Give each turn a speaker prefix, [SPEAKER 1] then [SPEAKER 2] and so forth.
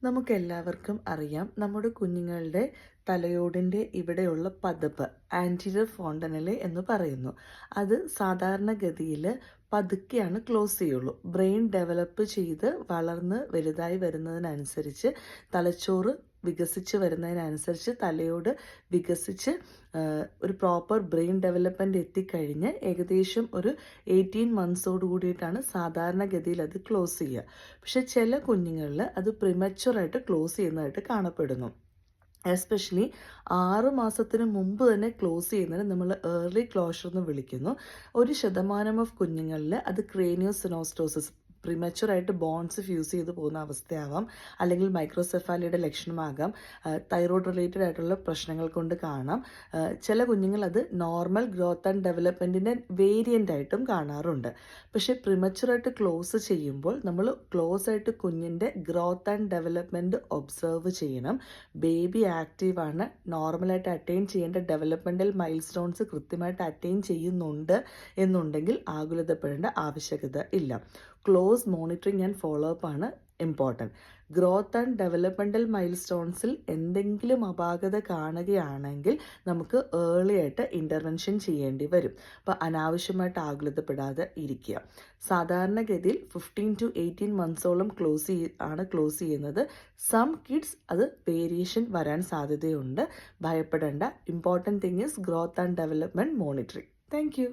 [SPEAKER 1] നമുക്കെല്ലാവർക്കും അറിയാം നമ്മുടെ കുഞ്ഞുങ്ങളുടെ തലയോടിൻ്റെ ഇവിടെയുള്ള പതപ്പ് ആൻറ്റീരിയർ ഫോണ്ടനലെ എന്ന് പറയുന്നു. അത് സാധാരണഗതിയിൽ പതുക്കെയാണ് ക്ലോസ് ചെയ്യുള്ളൂ. ബ്രെയിൻ ഡെവലപ്പ് ചെയ്ത് വളർന്ന് വലുതായി വരുന്നതിനനുസരിച്ച് തലച്ചോറ് വികസിച്ച് വരുന്നതിനനുസരിച്ച് തലയോട് വികസിച്ച് ഒരു പ്രോപ്പർ ബ്രെയിൻ ഡെവലപ്മെൻറ്റ് എത്തിക്കഴിഞ്ഞ് ഏകദേശം ഒരു 18 മന്ത്സോട് കൂടിയിട്ടാണ് സാധാരണഗതിയിൽ അത് ക്ലോസ് ചെയ്യുക. പക്ഷെ ചില കുഞ്ഞുങ്ങളിൽ അത് പ്രിമച്വറായിട്ട് ക്ലോസ് ചെയ്യുന്നതായിട്ട് കാണപ്പെടുന്നു. എസ്പെഷ്യലി 6 മാസത്തിന് മുമ്പ് തന്നെ ക്ലോസ് ചെയ്യുന്നതിന് നമ്മൾ ഏർലി ക്ലോഷർ എന്ന് വിളിക്കുന്നു. 1% ഓഫ് കുഞ്ഞുങ്ങളിൽ അത് ക്രേനിയോസിനോസ്റ്റോസിസ് പ്രിമച്വറായിട്ട് ബോൺസ് ഫ്യൂസ് ചെയ്ത് പോകുന്ന അവസ്ഥയാവാം, അല്ലെങ്കിൽ മൈക്രോസെഫാലിയുടെ ലക്ഷണമാകാം, തൈറോയ്ഡ് റിലേറ്റഡ് ആയിട്ടുള്ള പ്രശ്നങ്ങൾ കൊണ്ട് കാണാം. ചില കുഞ്ഞുങ്ങൾ അത് നോർമൽ ഗ്രോത്ത് ആൻഡ് ഡെവലപ്മെൻറ്റിൻ്റെ വേരിയൻ്റ് ആയിട്ടും കാണാറുണ്ട്. പക്ഷേ പ്രിമച്വറായിട്ട് ക്ലോസ് ചെയ്യുമ്പോൾ നമ്മൾ ക്ലോസ് ആയിട്ട് കുഞ്ഞിൻ്റെ ഗ്രോത്ത് ആൻഡ് ഡെവലപ്മെൻറ്റ് ഒബ്സർവ് ചെയ്യണം. ബേബി ആക്റ്റീവാണ്, നോർമലായിട്ട് അറ്റൈൻ ചെയ്യേണ്ട ഡെവലപ്മെൻറ്റൽ മൈൽ സ്റ്റോൺസ് കൃത്യമായിട്ട് അറ്റൈൻ ചെയ്യുന്നുണ്ട് എന്നുണ്ടെങ്കിൽ ആകുലതപ്പെടേണ്ട ആവശ്യകത ഇല്ല. Close monitoring and follow up ആണ് ഇമ്പോർട്ടൻറ്റ്. ഗ്രോത്ത് ആൻഡ് ഡെവലപ്മെൻറ്റൽ മൈൽ സ്റ്റോൺസിൽ എന്തെങ്കിലും അപാകത കാണുകയാണെങ്കിൽ നമുക്ക് ഏർലി ആയിട്ട് ഇൻ്റർവെൻഷൻ ചെയ്യേണ്ടി വരും. അപ്പോൾ അനാവശ്യമായിട്ട് ആകുലതപ്പെടാതെ ഇരിക്കുക. സാധാരണഗതിയിൽ 15 to 18 മന്ത്സോളം ക്ലോസ് ചെയ്യുന്നത്. സം കിഡ്സ് അത് വേരിയേഷൻ വരാൻ സാധ്യതയുണ്ട്. ഭയപ്പെടേണ്ട. Important thing is growth and development monitoring. Thank you.